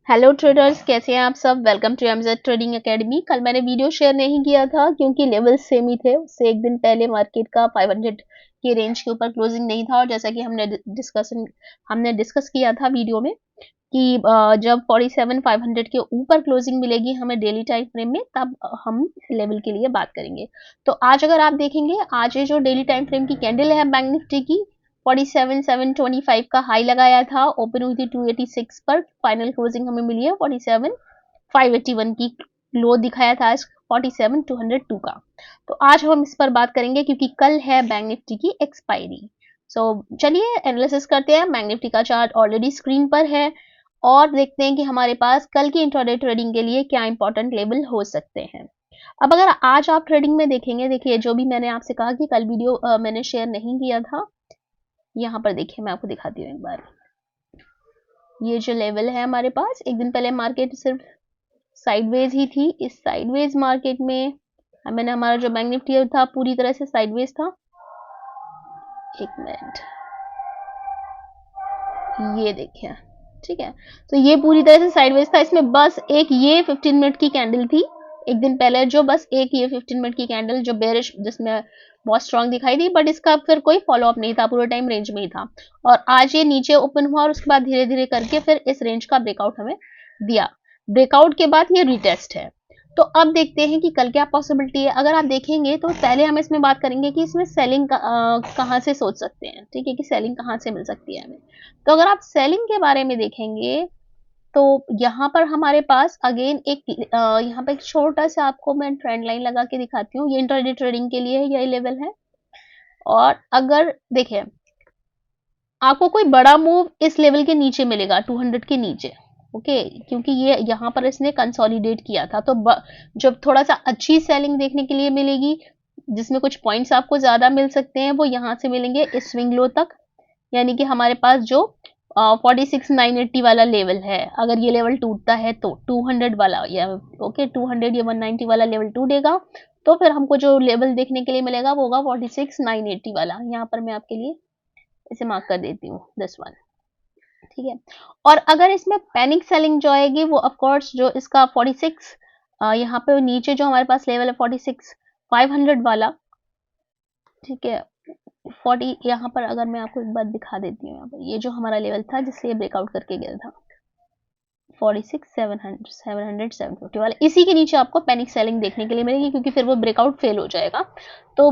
Hello traders, कैसे हैं आप सब। Welcome to MZ trading academy. कल मैंने वीडियो शेयर नहीं किया था क्योंकि लेवल्स सेम ही थे। उससे एक दिन पहले मार्केट का 500 की रेंज के ऊपर क्लोजिंग नहीं था, और जैसा कि हमने डिस्कस किया था वीडियो में कि जब 47,500 के ऊपर क्लोजिंग मिलेगी हमें डेली टाइम फ्रेम में, तब हम लेवल के लिए बात करेंगे। तो आज अगर आप देखेंगे, आज ये जो डेली टाइम फ्रेम की कैंडल है बैंक निफ्टी की, 47,725 का हाई लगाया था, ओपन हुई थी 286 पर, फाइनल क्लोजिंग हमें मिली है 47,581 की। लो दिखाया था आज 47,202 का। तो आज हम इस पर बात करेंगे क्योंकि कल है बैंक निफ्टी की एक्सपायरी। चलिए एनालिसिस करते हैं। बैंक निफ्टी का चार्ट ऑलरेडी स्क्रीन पर है और देखते हैं कि हमारे पास कल की इंट्राडे ट्रेडिंग के लिए क्या इंपॉर्टेंट लेवल हो सकते हैं। अब अगर आज आप ट्रेडिंग में देखेंगे, देखिए जो भी मैंने आपसे कहा कि कल वीडियो मैंने शेयर नहीं किया था, यहाँ पर देखिए मैं आपको दिखाती हूँ एक बार। ये जो लेवल है हमारे पास, एक दिन पहले मार्केट सिर्फ साइडवेज ही थी। इस साइडवेज मार्केट में मैंने हमारा जो बैंक निफ्टी था पूरी तरह से साइडवेज था। एक मिनट, ये देखिए, ठीक है। तो ये पूरी तरह से साइडवेज था। इसमें बस एक ये 15 मिनट की कैंडल थी एक दिन पहले, जो बस एक ये 15 मिनट की कैंडल जो बेरिश, जिसमें बहुत स्ट्रांग दिखाई दी, बट इसका फिर कोई फॉलो अप नहीं था, पूरे टाइम रेंज में ही था। और आज ये नीचे ओपन हुआ और उसके बाद धीरे धीरे करके फिर इस रेंज का ब्रेकआउट हमें दिया। ब्रेकआउट के बाद ये रिटेस्ट है। तो अब देखते हैं कि कल क्या पॉसिबिलिटी है। अगर आप देखेंगे तो पहले हम इसमें बात करेंगे कि इसमें सेलिंग कहाँ से सोच सकते हैं, ठीक है, कि सेलिंग कहाँ से मिल सकती है हमें। तो अगर आप सेलिंग के बारे में देखेंगे तो यहाँ पर हमारे पास अगेन एक यहाँ पे एक छोटा सा आपको मैं ट्रेंड लाइन लगा के दिखाती हूँ। ये इंट्राडे ट्रेडिंग के लिए यही लेवल है। और अगर देखें, आपको कोई बड़ा मूव इस लेवल के नीचे मिलेगा, 200 के नीचे, ओके, क्योंकि ये यहाँ पर इसने कंसोलिडेट किया था। तो जब थोड़ा सा अच्छी सेलिंग देखने के लिए मिलेगी, जिसमें कुछ पॉइंट्स आपको ज्यादा मिल सकते हैं, वो यहाँ से मिलेंगे इस स्विंग लो तक। यानी कि हमारे पास जो 46,980 वाला लेवल है, अगर ये लेवल टूटता है तो 200 वाला या ओके 200 या 190 वाला लेवल टूटेगा, तो फिर हमको जो लेवल देखने के लिए मिलेगा वो होगा 46,980 वाला। यहाँ पर मैं आपके लिए इसे मार्क कर देती हूँ, दिस वन, ठीक है। और अगर इसमें पैनिक सेलिंग जो आएगी वो ऑफ कोर्स जो इसका 46 यहाँ पे नीचे जो हमारे पास लेवल है 46,500 वाला, ठीक है। 40 यहाँ पर अगर मैं आपको एक बार दिखा देती हूँ, यहाँ पर ये जो हमारा लेवल था जिससे ये ब्रेकआउट करके गया था 46,700 750 वाला, इसी के नीचे आपको पैनिक सेलिंग देखने के लिए मिलेगी, क्योंकि फिर वो ब्रेकआउट फेल हो जाएगा। तो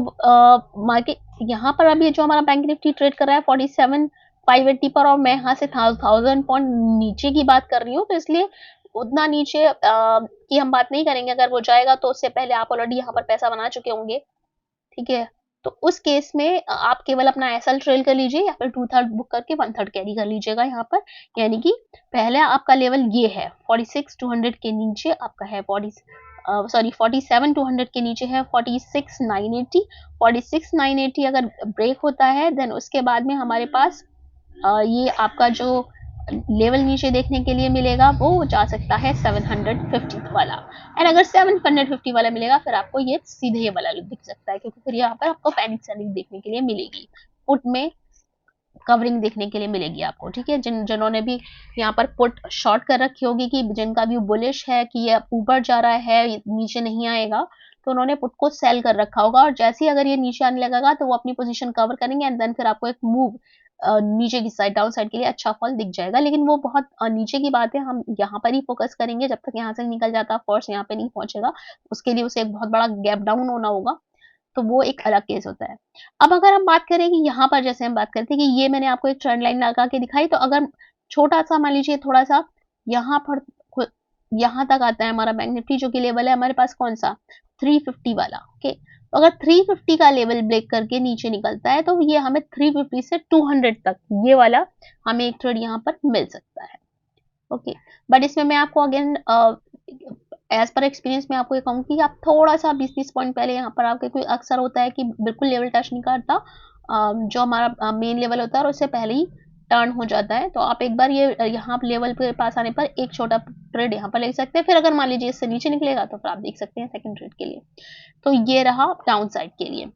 मार्केट यहाँ पर अभी जो हमारा बैंक निफ्टी ट्रेड कर रहा है 47,580 पर, और मैं यहाँ से 1000 पॉइंट नीचे की बात कर रही हूँ, तो इसलिए उतना नीचे की हम बात नहीं करेंगे। अगर वो जाएगा तो उससे पहले आप ऑलरेडी यहाँ पर पैसा बना चुके होंगे, ठीक है। तो उस केस में आप केवल अपना एसएल ट्रेल कर लीजिए या फिर 2/3 बुक करके 1/3 कैरी कर लीजिएगा यहाँ पर। यानी कि पहले आपका लेवल ये है 46,200 के नीचे आपका है 47,200 के नीचे है 46,980। 46,980 अगर ब्रेक होता है देन उसके बाद में हमारे पास ये आपका जो लेवल नीचे देखने के लिए मिलेगा वो जा सकता है 750 वाला। एंड अगर 750 वाला मिलेगा फिर आपको ये सीधे ये वाला दिख सकता है, क्योंकि फिर यहाँ पर आपको पैनिक सेलिंग देखने के लिए मिलेगी, पुट में कवरिंग देखने के लिए मिलेगी आपको, ठीक है। जिन्होंने भी यहाँ पर पुट शॉर्ट कर रखी होगी, कि जिनका व्यू बुलिश है कि ये ऊपर जा रहा है, नीचे नहीं आएगा, तो उन्होंने पुट को सेल कर रखा होगा, और जैसे ही अगर ये नीचे आने लगेगा तो वो अपनी पोजीशन कवर करेंगे एंड देन फिर आपको एक मूव नीचे की साइड, डाउन साइड के लिए अच्छा फॉल दिख जाएगा। लेकिन वो बहुत नीचे की बात है, हम यहाँ पर ही फोकस करेंगे। जब तक यहाँ से निकल जाता फोर्स यहाँ पे नहीं पहुंचेगा, उसके लिए उसे एक बहुत बड़ा गैप डाउन होना होगा, तो वो एक अलग केस होता है। अब अगर हम बात करें कि यहाँ पर जैसे हम बात करते हैं कि ये मैंने आपको एक ट्रेंड लाइन लगा के दिखाई, तो अगर छोटा सा मान लीजिए थोड़ा सा यहाँ पर यहाँ तक आता है हमारा बैंक निफ्टी, जो कि लेवल है हमारे पास कौन सा 350 वाला, ओके। तो अगर 350 का लेवल ब्रेक करके नीचे निकलता है तो ये हमें 350 से 200 तक ये वाला हमें एक ट्रेड यहाँ पर मिल सकता है, ओके। बट इसमें मैं आपको अगेन एज पर एक्सपीरियंस में आपको ये कहूँगी कि आप थोड़ा सा 20-30 पॉइंट पहले यहाँ पर आपके कोई अक्सर होता है कि बिल्कुल लेवल टच नहीं करता, जो हमारा मेन लेवल होता है और उससे पहले ही टर्न हो जाता है। तो आप एक बार ये यहाँ लेवल के पास आने पर एक छोटा ट्रेड यहाँ पर ले सकते हैं, फिर अगर मान लीजिए इससे नीचे निकलेगा तो फिर आप देख सकते हैं सेकंड ट्रेड के लिए। तो ये रहा डाउन साइड के लिए।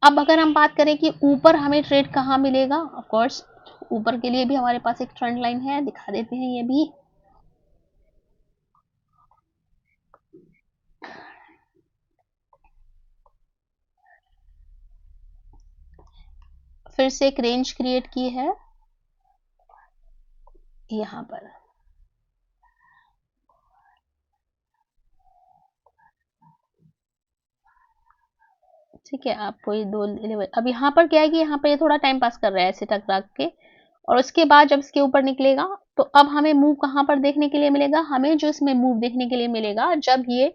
अब अगर हम बात करें कि ऊपर हमें ट्रेड कहाँ मिलेगा, ऑफ कोर्स ऊपर के लिए भी हमारे पास एक ट्रेंड लाइन है, दिखा देते हैं ये भी। फिर से एक रेंज क्रिएट की है यहाँ पर। ठीक है, आपको ये 2 लेवल, अब यहाँ पर क्या है कि यहाँ पे ये थोड़ा टाइम पास कर रहा है ऐसे टकरा के, और उसके बाद जब इसके ऊपर निकलेगा तो अब हमें मूव कहाँ पर देखने के लिए मिलेगा, हमें जो इसमें मूव देखने के लिए मिलेगा जब ये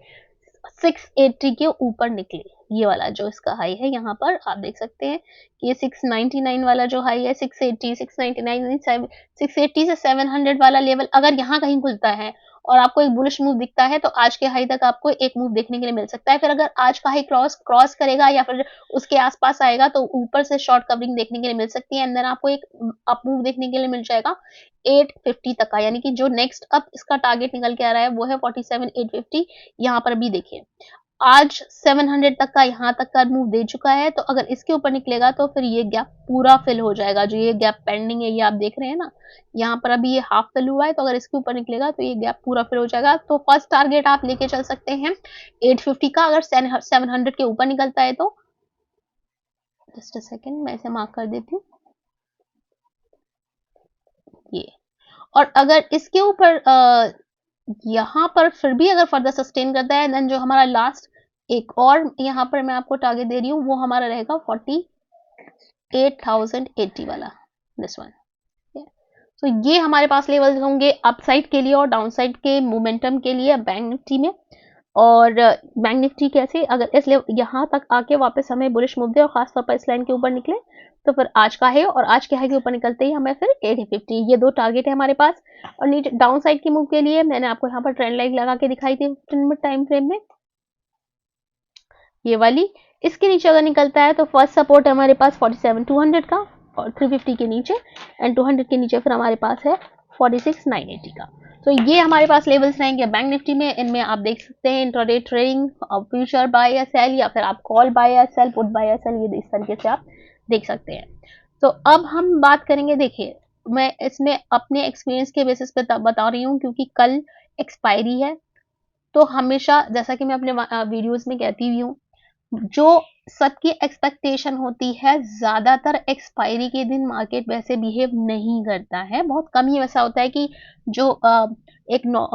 680 के ऊपर निकले। ये वाला जो इसका हाई है, यहाँ पर आप देख सकते हैं कि ये 699 वाला जो हाई है, 680, 699, 680 से 700 वाला लेवल अगर यहाँ कहीं खुलता है और आपको एक बुलिश मूव दिखता है तो आज के हाई तक आपको एक मूव देखने के लिए मिल सकता है। फिर अगर आज का हाई क्रॉस करेगा या फिर उसके आसपास आएगा तो ऊपर से शॉर्ट कवरिंग देखने के लिए मिल सकती है, अंदर आपको एक अप मूव देखने के लिए मिल जाएगा 850 तक का, यानी कि जो नेक्स्ट अप इसका टारगेट निकल के आ रहा है वो है 47,850। यहाँ पर भी देखिए आज 700 तक का यहाँ तक का मूव दे चुका है, तो अगर इसके ऊपर निकलेगा तो फिर ये गैप पूरा फिल हो जाएगा। जो ये गैप पेंडिंग है ये आप देख रहे हैं ना, यहाँ पर अभी ये हाफ फिल हुआ है, तो अगर इसके ऊपर निकलेगा तो ये गैप पूरा फिल हो जाएगा। तो फर्स्ट टारगेट आप लेके चल सकते हैं 850 का, अगर 700 के ऊपर निकलता है तो। जस्ट अ सेकेंड, मैं इसे मार्क कर देती हूँ ये। और अगर इसके ऊपर यहाँ पर फिर भी अगर फर्दर सस्टेन करता है, देन जो हमारा लास्ट एक और यहाँ पर मैं आपको टारगेट दे रही हूँ वो हमारा रहेगा 48,080 वाला, दिस वन। तो ये हमारे पास लेवल्स होंगे अपसाइड के लिए और डाउनसाइड के मोमेंटम के लिए बैंक निफ्टी में। और बैंक निफ्टी कैसे, अगर इस यहाँ तक आके वापस हमें बुलिश मूव दे और खासतौर पर इस लाइन के ऊपर निकले तो फिर आज का है, और आज के हाई के ऊपर निकलते ही हमें फिर 850, ये 2 टारगेट है हमारे पास। और नीचे डाउन साइड की मूव के लिए मैंने आपको यहाँ पर ट्रेंड लाइन लगा के दिखाई थी 15 मिनट टाइम फ्रेम में, ये वाली। इसके नीचे अगर निकलता है तो फर्स्ट सपोर्ट है हमारे पास 47,200 का और 350 के नीचे, एंड 200 के नीचे फिर हमारे पास है 46,980 का। तो ये हमारे पास लेवल्स रहेंगे बैंक निफ्टी में। इनमें आप देख सकते हैं इंट्राडे ट्रेडिंग, फ्यूचर बाय या सेल, या फिर आप कॉल बाय या सेल, पुट बाय या सेल, ये इस तरीके से आप देख सकते हैं। तो अब हम बात करेंगे, देखिए मैं इसमें अपने एक्सपीरियंस के बेसिस पे बता रही हूँ क्योंकि कल एक्सपायरी है। तो हमेशा जैसा कि मैं अपने वीडियोस में कहती भी हूँ, जो सबकी एक्सपेक्टेशन होती है, ज्यादातर एक्सपायरी के दिन मार्केट वैसे बिहेव नहीं करता है। बहुत कम ही ऐसा होता है कि जो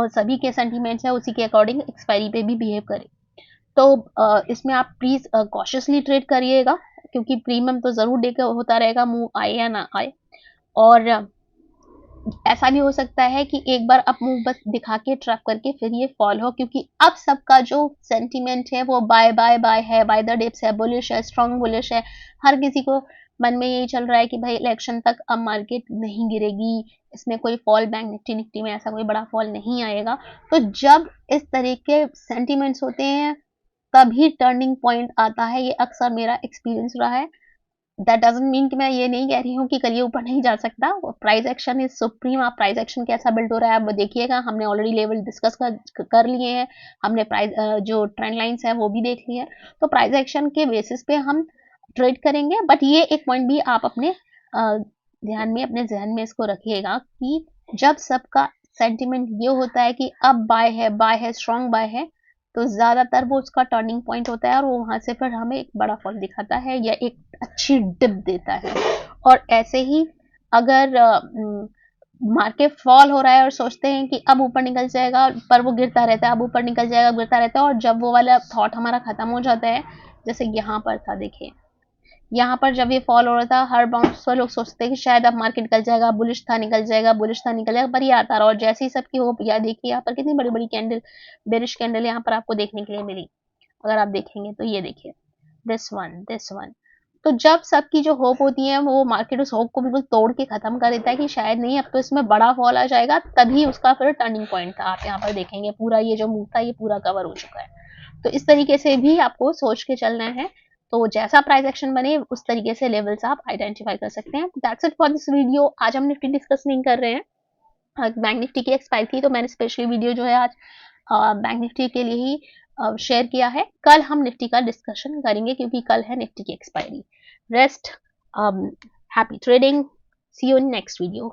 सभी के सेंटीमेंट्स है उसी के अकॉर्डिंग एक्सपायरी पे भी बिहेव करे। तो इसमें आप प्लीज कॉशियसली ट्रेड करिएगा, क्योंकि प्रीमियम तो जरूर डे का होता रहेगा, मूव आए या ना आए। और ऐसा भी हो सकता है कि एक बार अप मूव बस दिखा के ट्रैप करके फिर ये फॉल हो, क्योंकि अब सबका जो सेंटीमेंट है वो बाय बाय बाय है, बाय द डिप्स है, बुलिश है, स्ट्रॉन्ग बुलिश है। हर किसी को मन में यही चल रहा है कि भाई इलेक्शन तक अब मार्केट नहीं गिरेगी, इसमें कोई फॉल बैंक निफ्टी में ऐसा कोई बड़ा फॉल नहीं आएगा। तो जब इस तरह के सेंटीमेंट्स होते हैं तभी टर्निंग पॉइंट आता है, ये अक्सर मेरा एक्सपीरियंस रहा है। दैट डजंट मीन कि मैं ये नहीं कह रही हूँ कि कल ये ऊपर नहीं जा सकता। Price action is supreme. आप प्राइस एक्शन कैसा बिल्ड हो रहा है वो देखिएगा, हमने ऑलरेडी लेवल डिस्कस कर लिए हैं, हमने प्राइस जो ट्रेंड लाइंस है वो भी देख ली है। तो प्राइस एक्शन के बेसिस पे हम ट्रेड करेंगे, बट ये एक पॉइंट भी आप अपने ध्यान में, अपने जहन में इसको रखिएगा कि जब सबका सेंटिमेंट ये होता है कि अब बाय है, स्ट्रॉन्ग बाय है, तो ज्यादातर वो उसका टर्निंग पॉइंट होता है और वो वहां से फिर हमें एक बड़ा फॉल दिखाता है या एक अच्छी डिप देता है। और ऐसे ही अगर मार्केट फॉल हो रहा है और सोचते हैं कि अब ऊपर निकल जाएगा, पर वो गिरता रहता है, अब ऊपर निकल जाएगा, गिरता रहता है, और जब वो वाला थॉट हमारा खत्म हो जाता है, जैसे यहाँ पर था, देखिए यहाँ पर जब ये फॉल हो रहा था, हर बाउंस पर लोग सोचते हैं कि शायद अब मार्केट निकल जाएगा, बुलिश था निकल जाएगा, बुलिश था निकल जाएगा, पर ये आता रहा। और जैसे ही सबकी होप, या देखिए यहाँ पर कितनी बड़ी बड़ी कैंडल, बेरिश कैंडल यहाँ पर आपको देखने के लिए मिली। अगर आप देखेंगे तो ये देखिए, दिस वन। तो जब सबकी जो होप होती है वो मार्केट उस होप को बिल्कुल तोड़ के खत्म कर देता है कि शायद नहीं, अब तो इसमें बड़ा फॉल आ जाएगा, तभी उसका फिर टर्निंग पॉइंट था। आप यहाँ पर देखेंगे पूरा ये जो मूव था ये पूरा कवर हो चुका है। तो इस तरीके से भी आपको सोच के चलना है। तो जैसा प्राइस एक्शन बने उस तरीके से लेवल्स आप आइडेंटिफाई कर सकते हैं। That's it for this video. आज हम निफ्टी डिस्कस नहीं कर रहे हैं, बैंक निफ्टी की एक्सपायरी थी तो मैंने स्पेशली वीडियो जो है आज बैंक निफ्टी के लिए ही शेयर किया है। कल हम निफ्टी का डिस्कशन करेंगे क्योंकि कल है निफ्टी की expiry. Rest, happy trading, see you in next video.